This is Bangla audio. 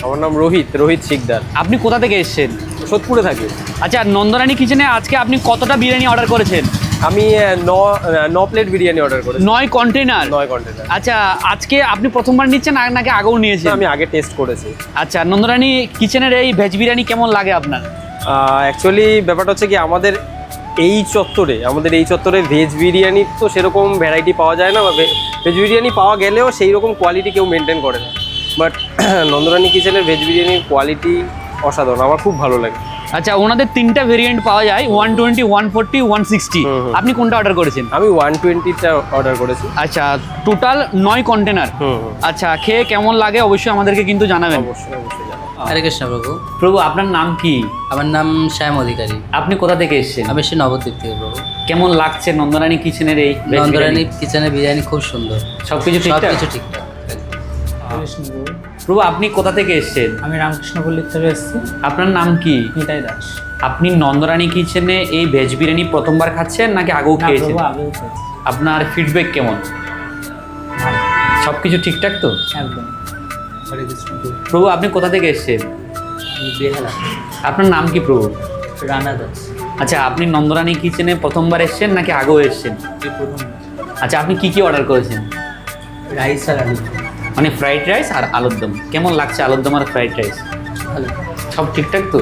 আমার নাম রোহিত শিকদার। আপনি কোথা থেকে এসেছেন? সোদপুরে থাকি। আচ্ছা, নন্দরানী কিচেনে আজকে আপনি কতটা বিরিয়ানি অর্ডার করেছেন? আমি 9 প্লেট বিরিয়ানি অর্ডার করেছি। 9 কন্টেনার? 9 কন্টেনার। আচ্ছা, আজকে আপনি প্রথমবার নিচ্ছেন নাকি আগেও নিয়েছেন? আমি আগে টেস্ট করেছি। আচ্ছা, নন্দরানী কিচেনের এই ভেজ বিরিয়ানি কেমন লাগে আপনার? অ্যাকচুয়ালি ব্যাপারটা হচ্ছে কি, আমাদের এই চত্বরে ভেজ বিরিয়ানির তো সেরকম ভ্যারাইটি পাওয়া যায় না, বা ভেজ বিরিয়ানি পাওয়া গেলেও সেই রকম কোয়ালিটি কেউ মেনটেন করে না। বাট নন্দরানী কিচেনের ভেজ বিরিয়ানির কোয়ালিটি অসাধারণ, আমার খুব ভালো লাগে। আচ্ছা, ওনাদের 3টা ভেরিয়েন্ট পাওয়া যায়, 120, 140, 160। আপনি কোনটা অর্ডার করেছেন? আমি 120টা অর্ডার করেছি। আচ্ছা, টোটাল 9 কন্টেনার। আচ্ছা, খেয়ে কেমন লাগে অবশ্যই আমাদেরকে কিন্তু জানাবেন। অবশ্যই জানাবো। হরে কৃষ্ণ প্রভু। প্রভু, আপনার নাম কি? আমার নাম শ্যাম অধিকারী। আপনি কোথা থেকে এসেছেন? আমি এসেছি নবদ্বীপ থেকে প্রভু। কেমন লাগছে নন্দরানী কিচেনের এই নন্দরানী কিচেনের বিরিয়ানি খুব সুন্দর, সবকিছু ঠিকঠাক? সবকিছু ঠিকঠাক। প্রভু, আপনি কোথা থেকে এসেছেন? আমি রামকৃষ্ণপল্লী থেকে এসেছি। আপনার নাম কি? নিতাই দাস। আপনি নন্দরানী কিচেনে এই ভেজ বিরিয়ানি প্রথমবার খাচ্ছেন নাকি আগেও খেয়েছেন? আগেও খেয়েছি। আপনার ফিডব্যাক কেমন? সবকিছু ঠিকঠাক তো? একদম। হরে কৃষ্ণ প্রভু, আপনি কোথা থেকে এসেছেন? বেহালা। আপনার নাম কি প্রভু? রানা দাস। আচ্ছা, আপনি নন্দরানী কিচেনে প্রথমবার এসেছেন নাকি আগেও এসেছেন? প্রথম আচ্ছা, আপনি কি কি অর্ডার করেছেন? রাইস আর আলু। মানে ফ্রাইড রাইস আর আলুর দম। কেমন লাগছে আলুর দম আর ফ্রাইড রাইস? ভালো। সব ঠিকঠাক তো?